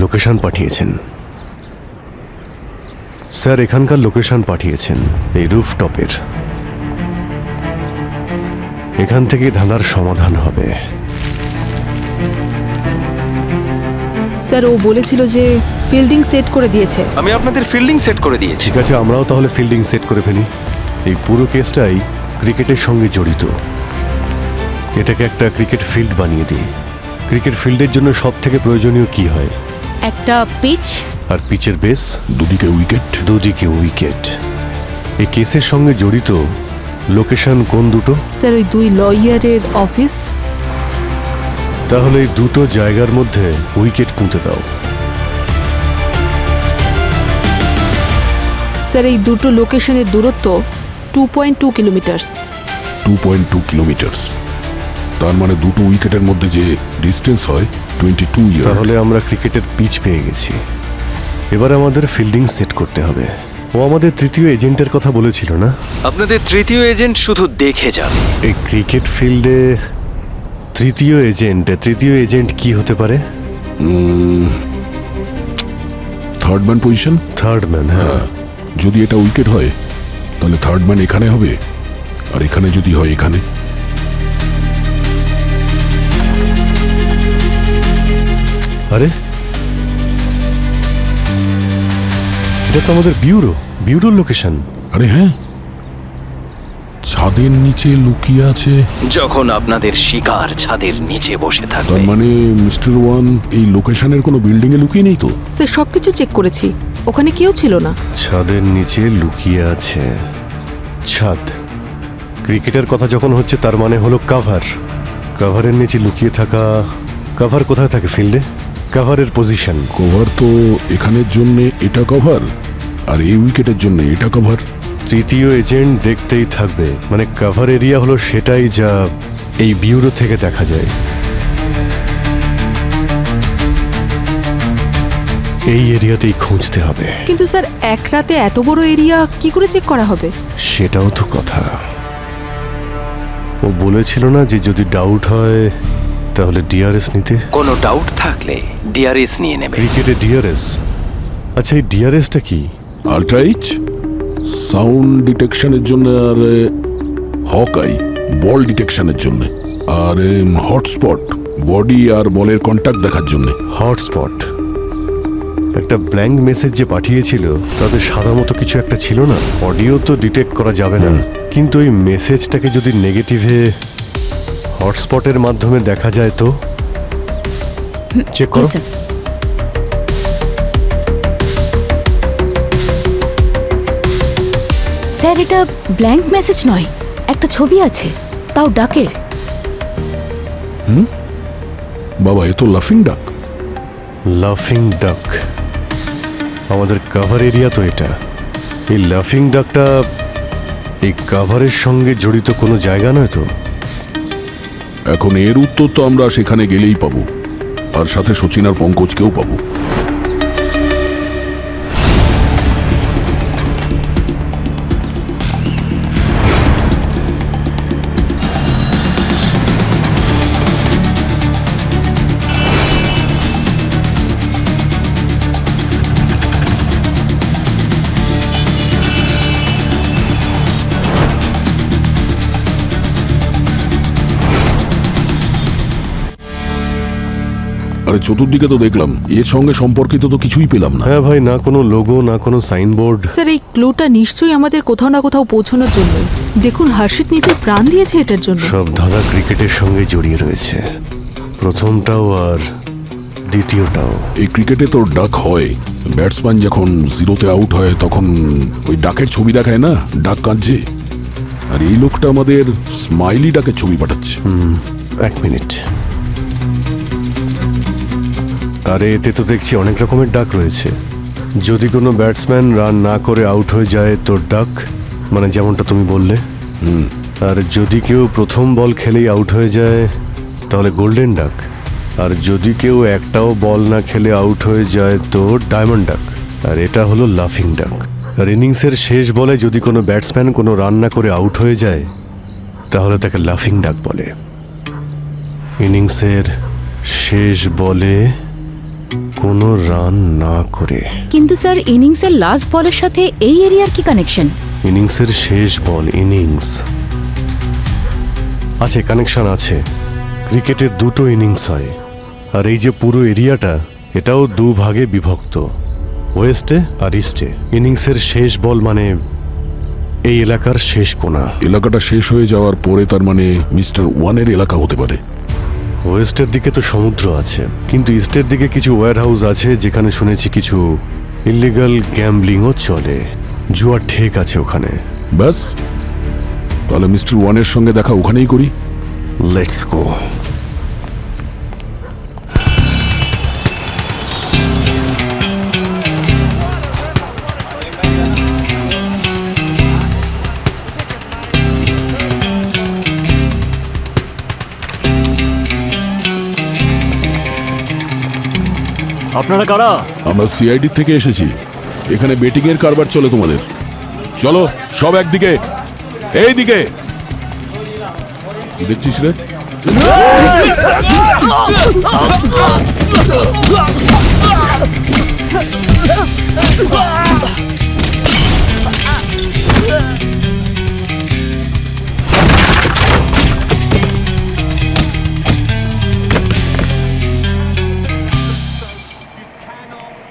লোকেশন পাঠিয়েছেন। স্যার এখানকার লোকেশন পাঠিয়েছেন, এই রুফটপের। এখান থেকে ধাঁধার সমাধান হবে। স্যার ও বলেছিল যে ফিল্ডিং সেট করে দিয়েছে। আমি আপনাদের ফিল্ডিং সেট করে দিয়েছি। ঠিক আছে, আমরাও তাহলে ফিল্ডিং সেট করে ফেলি। এই পুরো কেসটাই ক্রিকেটের সঙ্গে জড়িত। এটাকে একটা ক্রিকেট ফিল্ড বানিয়ে দিই। ক্রিকেট ফিল্ডের জন্য সব থেকে প্রয়োজনীয় কি হয়? একটা পিচ আর পিচের বেস, দুদিকে উইকেট। দুদিকে উইকেট। এই কেসের সঙ্গে জড়িত লোকেশন কোন দুটো? স্যার ওই দুই লয়ারের অফিস। তাহলে এই দুটো জায়গার মধ্যে উইকেট পুঁতে দাও। স্যার এই দুটো লোকেশনের দূরত্ব 2.2 কিলোমিটার্স। 2.2 কিলোমিটার, তার মানে দুটো উইকেটের মধ্যে যে ডিস্টেন্স হয় 22 ইয়ার্ড। তাহলে আমরা ক্রিকেটের পিচ পেয়ে গেছি। এবার আমাদের ফিল্ডিং সেট করতে হবে। ও আমাদের তৃতীয় এজেন্টের কথা বলেছিল না? আপনাদের তৃতীয় এজেন্ট শুধু দেখে যান। এই ক্রিকেট ফিল্ডে তৃতীয় এজেন্ট কি হতে পারে? Third man position. Third man, হ্যাঁ। যদি এটা উইকেট হয় তাহলে থার্ড ম্যান এখানে হবে, আর এখানে যদি হয় এখানে। আরে এটা তো আমাদের বিউরোর লোকেশন। আরে হ্যাঁ, ছাদের নিচে লুকিয়ে আছে। যখন আপনাদের শিকার ছাদের নিচে বসে থাকবে। তার মানে মিস্টার ওয়ান এই লোকেশনের কোনো বিল্ডিং এ লুকিয়ে নেই তো? স্যার সবকিছু চেক করেছি, ওখানে কেউ ছিল না। ছাদের নিচে লুকিয়ে আছে। ছাদ, ক্রিকেটের কথা যখন হচ্ছে তার মানে হলো কাভারের নিচে লুকিয়ে থাকা। কাভার কোথায় থাকে ফিল্ডে? কাভারের পজিশন। কভার তো এখানের জন্য এটা কভার, আর এই উইকেটের জন্য এটা কভার। তৃতীয় এজেন্ট দেখতেই থাকবে, মানে কাভার এরিয়া হলো সেটাই যা এই বিউরো থেকে দেখা যায়। এই এরিয়াতেই খুঁজতে হবে। কিন্তু স্যার এক রাতে এত বড় এরিয়া কি করে চেক করা হবে? সেটাও তো কথা। ও বলেছিল না যে যদি ডাউট হয় তাহলে ডিআরএস নিতে। কোনো ডাউট থাকলে ডিআরএস নিয়ে নেবে। ক্রিকেটে ডিআরএস? আচ্ছা, এই ডিআরএসটা কি? আল্ট্রাইচ সাউন্ড ডিটেকশনের জন্য, আর হকাই বল ডিটেকশনের জন্য, আর হটস্পট বডি আর বলের কন্ট্যাক্ট দেখার জন্য। হটস্পট? একটা ব্ল্যাঙ্ক মেসেজ যে পাঠিয়েছিল তাতে সাদা মতো কিছু একটা ছিল না? অডিও তো ডিটেক্ট করা যাবে না, কিন্তু ওই মেসেজটাকে যদি নেগেটিভে হটস্পটের মাধ্যমে দেখা যায় তো চেক করো। স্যার এটা ব্ল্যাঙ্ক মেসেজ নয়, একটা ছবি আছে, তাও ডাকের। বাবা, এ তো লাফিং ডাক। লাফিং ডাক? আমাদের কভার এরিয়া তো এটা। এই লাফিং ডাকটা এই কভারের সঙ্গে জড়িত কোনো জায়গা নয় তো? এখন এর উত্তর তো আমরা সেখানে গেলেই পাবো, আর সাথে সচিন আর পঙ্কজকেও পাবো। আরে চতুর্দিকে তো দেখলাম, এর সঙ্গে সম্পর্কিত তো কিছুই পেলাম না। হ্যাঁ ভাই, না কোনো লোগো, না কোনো সাইনবোর্ড। স্যার এই ক্লুটা নিশ্চয়ই আমাদের কোথাও না কোথাও পৌঁছানোর জন্য। দেখুন, হর্ষিত নিজের প্রাণ দিয়েছে এটার জন্য। সব ধাঁধা ক্রিকেটের সঙ্গে জড়িয়ে রয়েছে, প্রথমটাও আর দ্বিতীয়টাও। এই ক্রিকেটে তো ডাক হয়, ব্যাটসম্যান যখন জিরোতে আউট হয় তখন ওই ডাকের ছবি দেখায় না, ডাক কাঁদছে। আর এই লোকটা আমাদের স্মাইলি ডাকের ছবি পাঠাচ্ছে। এক মিনিট। আরে এতে তো দেখছি অনেক রকমের ডাক রয়েছে। যদি কোনো ব্যাটসম্যান রান না করে আউট হয়ে যায় তো ডাক, মানে যেমনটা তুমি বললে। আর যদি কেউ প্রথম বল খেলেই আউট হয়ে যায় তাহলে গোল্ডেন ডাক। আর যদি কেউ একটাও বল না খেলে আউট হয়ে যায় তো ডায়মন্ড ডাক। আর এটা হলো লাফিং ডাক। আর ইনিংসের শেষ বলে যদি কোনো ব্যাটসম্যান কোনো রান না করে আউট হয়ে যায় তাহলে তাকে লাফিং ডাক বলে। ইনিংসের শেষ বলে কোনো রান না করে। কিন্তু স্যার ইনিংসের লাস্ট বলের সাথে এই এরিয়ার কি কানেকশন? ইনিংসের শেষ বল, ইনিংস আছে, কানেকশন আছে। ক্রিকেটের দুটো ইনিংস হয়, আর এই যে পুরো এরিয়াটা এটাও দুভাগে বিভক্ত, ওয়েস্টে আর ইস্টে। ইনিংসের শেষ বল মানে এই এলাকার শেষ কোণা। এলাকাটা শেষ হয়ে যাওয়ার পরে তার মানে মিস্টার ওয়ানের এলাকা হতে পারে। ওয়েস্টের দিকে তো সমুদ্র আছে, কিন্তু ইস্টের দিকে কিছু ওয়্যার হাউস আছে যেখানে শুনেছি কিছু ইলিগাল গ্যাম্বলিংও চলে। জুয়ার ঠেক আছে ওখানে। ব্যাস, তাহলে মিস্টার ওয়ানের সঙ্গে দেখা ওখানেই করি। Let's go. আপনারা কারা? আমরা সিআইডি থেকে এসেছি। এখানে বেটিং এর কারবার চলে তোমাদের। চলো সব একদিকে, এই দিকে। কি দেখছিস রে?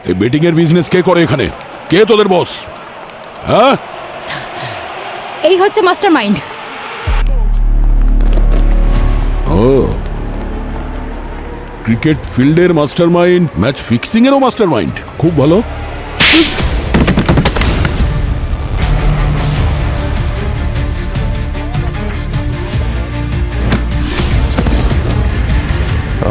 এই বেটিং এর বিজনেস কে করে এখানে? কে তোদের বস? হ্যাঁ, এই হচ্ছে মাস্টার মাইন্ড। ও, ক্রিকেট ফিল্ডের মাস্টার মাইন্ড, ম্যাচ ফিক্সিং এরও মাস্টার মাইন্ড। খুব ভালো।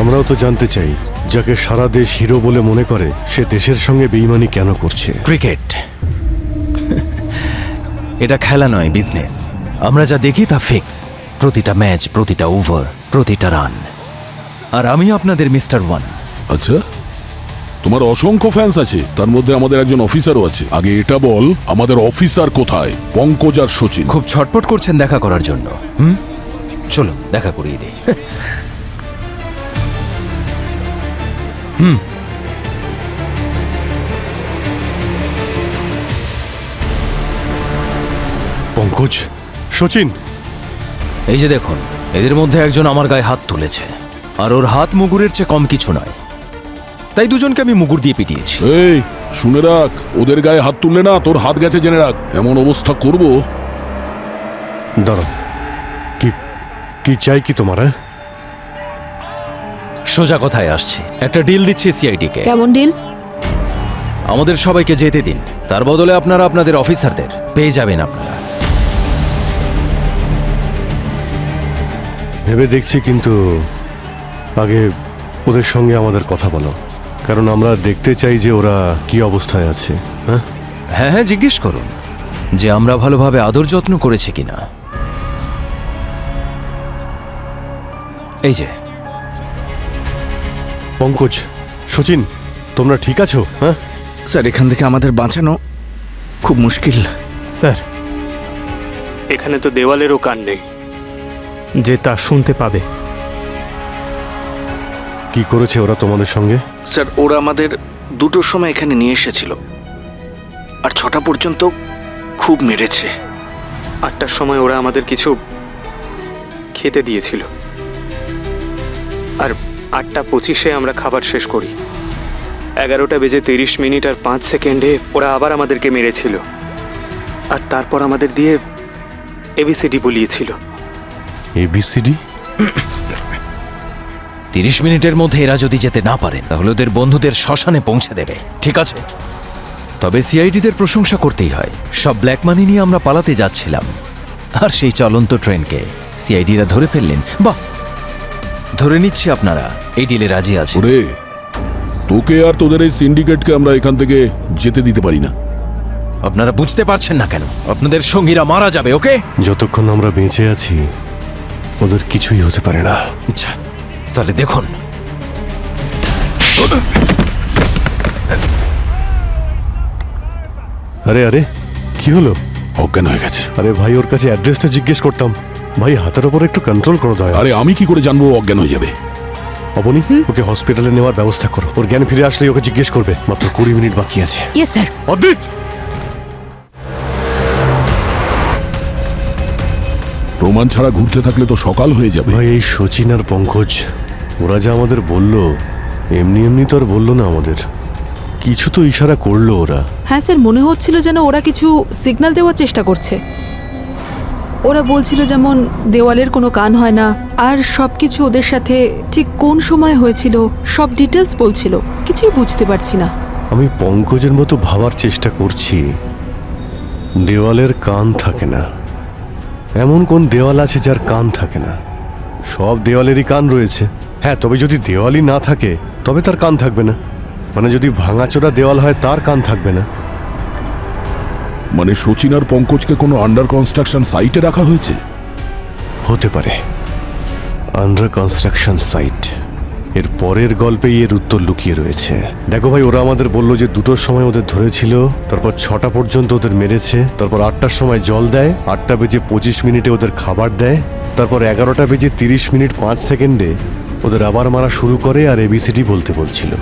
আমরাও তো জানতে চাই, যাকে সারা দেশ হিরো বলে মনে করে সে দেশের সঙ্গে বেইমানি কেন করছে? ক্রিকেট এটা খেলা নয়, বিজনেস। আমরা যা দেখি তা ফিক্স। প্রতিটা ম্যাচ, প্রতিটা ওভার, প্রতিটা রান। আর আমি আপনাদের মিস্টার ওয়ান। আচ্ছা, তোমার অসংখ্য ফ্যান্স আছে, তার মধ্যে আমাদের একজন অফিসারও আছে। আগে এটা বল, আমাদের অফিসার কোথায়? পঙ্কজ আর সচিন। খুব ছটপট করছেন দেখা করার জন্য। চলো দেখা করিয়ে দিই। পঙ্কজ, সচিন, এই যে দেখুন, এদের মধ্যে একজন আমার গায়ে হাত তুলেছে, আর ওর হাত মুগুরের চেয়ে কম কিছু নয়। তাই দুজনকে আমি মুগুর দিয়ে পিটিয়েছি। এই শুনে রাখ, ওদের গায়ে হাত তুললে না তোর হাত গেছে জেনে রাখ। এমন অবস্থা করব। দাঁড়াও, কি কি চাই কি তোমার? সোজা কথায় আসছে, একটা ডিল দিচ্ছি সিআইডি কে। কেমন ডিল? আমাদের সবাইকে যেতে দিন, তার বদলে আপনারা আপনাদের অফিসারদের পেয়ে যাবেন। আপনারা ভেবে দেখছি, কিন্তু আগে ওদের সঙ্গে আমাদের কথা বলো, কারণ আমরা দেখতে চাই যে ওরা কি অবস্থায় আছে। হ্যাঁ হ্যাঁ হ্যাঁ, জিজ্ঞেস করুন যে আমরা ভালোভাবে আদর যত্ন করেছি কিনা। এই যে পঙ্কজ, সচিন, তোমরা ঠিক আছো? হ্যাঁ স্যার, এখান থেকে আমাদের বাঁচানো খুব মুশকিল। স্যার, এখানে তো দেওয়ালেরও কান নেই যে তা শুনতে পাবে। কি করেছে ওরা তোমাদের সঙ্গে? স্যার, ওরা আমাদের 2টোর সময় এখানে নিয়ে এসেছিল, আর 6টা পর্যন্ত খুব মেরেছে। 8টার সময় ওরা আমাদের কিছু খেতে দিয়েছিল, আর 8:25-এ আমরা খাবার শেষ করি। 11:30 আর 5 সেকেন্ডে ওরা আবার আমাদেরকে মেরেছিল, আর তারপর আমাদের দিয়ে এবিসিডি বলিয়েছিল। এবিসিডি? 30 মিনিটের মধ্যে এরা যদি যেতে না পারেন, তাহলে ওদের বন্ধুদের শ্মশানে পৌঁছে দেবে, ঠিক আছে? তবে সিআইডিদের প্রশংসা করতেই হয়, সব ব্ল্যাক মানি নিয়ে আমরা পালাতে যাচ্ছিলাম, আর সেই চলন্ত ট্রেনকে সিআইডিরা ধরে ফেললেন। বাহ, ধরে নিচ্ছি আপনারা এই ডিলে রাজি আছে। ওরে, তোকে আর তোদের এই সিন্ডিকেটকে আমরা এখান থেকে যেতে দিতে পারি না। আপনারা বুঝতে পারছেন না কেন? আপনাদের সঙ্গীরা মারা যাবে। ওকে, যতক্ষণ আমরা বেঁচে আছি ওদের কিছুই হতে পারে না। আচ্ছা, তাহলে দেখুন। আরে আরে, কি হলো? অজ্ঞান হয়ে গেছে। আরে ভাই, ওর কাছে অ্যাড্রেসটা জিজ্ঞেস করতাম। ভাই, হাতের ওপর একটু কন্ট্রোল করো দয়া। আরে আমি কি করে জানবো ও অজ্ঞান হয়ে যাবে? অবনি, ওকে হসপিটালে নেওয়ার ব্যবস্থা করো। ওর জ্ঞান ফিরে আসলেই ওকে জিজ্ঞেস করবে। মাত্র 20 মিনিট বাকি আছে। Yes sir. অদিত, প্রমাণ ছাড়া ঘুরতে থাকলে তো সকাল হয়ে যাবে। ভাই, এই সচিন আর পঙ্কজ ওরা যা আমাদের বললো, এমনি এমনি তো আর বললো না আমাদের, কিছু তো ইশারা করলো ওরা। হ্যাঁ স্যার, মনে হচ্ছিল যেন ওরা কিছু সিগন্যাল দেওয়ার চেষ্টা করছে। ওরা বলছিল যেমন দেওয়ালের কোনো কান হয় না, আর সব কিছু ওদের সাথে ঠিক কোন সময় হয়েছিল সব ডিটেলস বলছিল। কিছুই বুঝতে পারছি না। আমি পঙ্কজের মতো ভাবার চেষ্টা করছি। দেওয়ালের কান থাকে না, এমন কোন দেওয়াল আছে যার কান থাকে না? সব দেওয়ালেরই কান রয়েছে। হ্যাঁ, তবে যদি দেওয়ালই না থাকে তবে তার কান থাকবে না। মানে যদি ভাঙাচোরা দেওয়াল হয় তার কান থাকবে না। মানে সচিন আর পঙ্কজকে কোনো আন্ডার কনস্ট্রাকশন সাইটে রাখা হয়েছে? হতে পারে, আন্ডার কনস্ট্রাকশন সাইট। এর পরের গল্পেই এর উত্তর লুকিয়ে রয়েছে। দেখো ভাই, ওরা আমাদের বললো যে 2টোর সময় ওদের ধরেছিল, তারপর 6টা পর্যন্ত ওদের মেরেছে, তারপর 8টার সময় জল দেয়, 8:25 ওদের খাবার দেয়, তারপর 11:30 5 সেকেন্ডে ওদের আবার মারা শুরু করে, আর এবিসিডি বলতে বলছিল।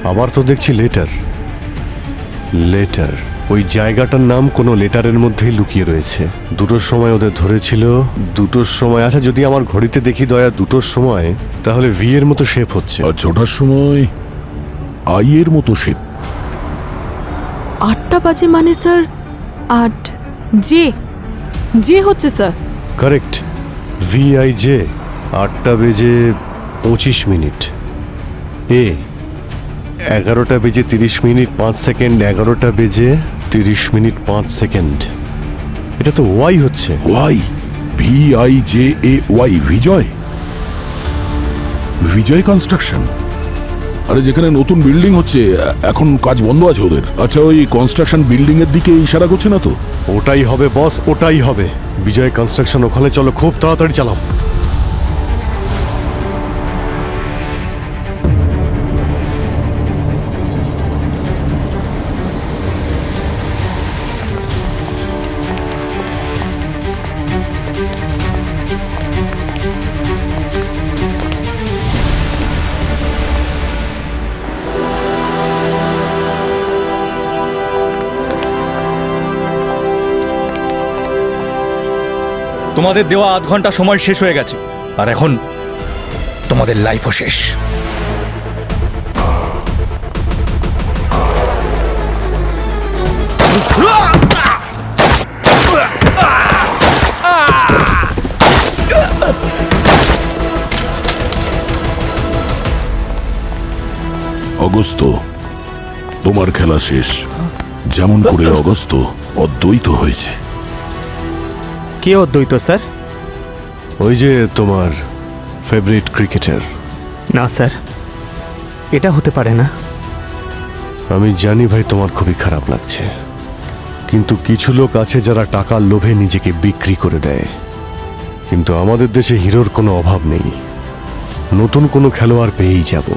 আবার তো দেখছি লেটার। ওই জায়গাটার নাম কোনো লেটারের মধ্যেই লুকিয়ে রয়েছে। 2টোর সময় ওদের ধরেছিল, 2টোর সময়, আচ্ছা যদি আমার ঘড়িতে দেখি দয়া 2টোর সময়, তাহলে ভি এর মতো শেপ হচ্ছে, আর 6টার সময় আই এর মতো শেপ। 8টা বাজে মানে স্যার 8 জে হচ্ছে স্যার। Correct, VIJ, 8:25। এ 11:30 5 সেকেন্ড, 11:30 5 সেকেন্ড। এটা তো ওয়াই হচ্ছে। ওয়াই, VIJAY, বিজয়। বিজয় কনস্ট্রাকশন। আরে যেখানে নতুন বিল্ডিং হচ্ছে, এখন কাজ বন্ধ আছে ওদের। আচ্ছা, ওই কনস্ট্রাকশন বিল্ডিং এর দিকে ইশারা করছে না তো? ওটাই হবে বস, ওটাই হবে। বিজয় কনস্ট্রাকশন, ওখানে চলো, খুব তাড়াতাড়ি চালাও। তোমাদের দেওয়া আধ ঘন্টা সময় শেষ হয়ে গেছে, আর এখন তোমাদের লাইফও শেষ। অগস্ত, তোমার খেলা শেষ। যেমন করে অগস্ত অদ্বৈত হয়েছে। কে অদ্বৈত স্যার? ওই যে তোমার ফেভারিট ক্রিকেটার। না স্যার, এটা হতে পারে না। আমি জানি ভাই তোমার খুবই খারাপ লাগছে, কিন্তু কিছু লোক আছে যারা টাকার লোভে নিজেকে বিক্রি করে দেয়। কিন্তু আমাদের দেশে হিরোর কোনো অভাব নেই, নতুন কোনো খেলোয়াড় পেয়েই যাব।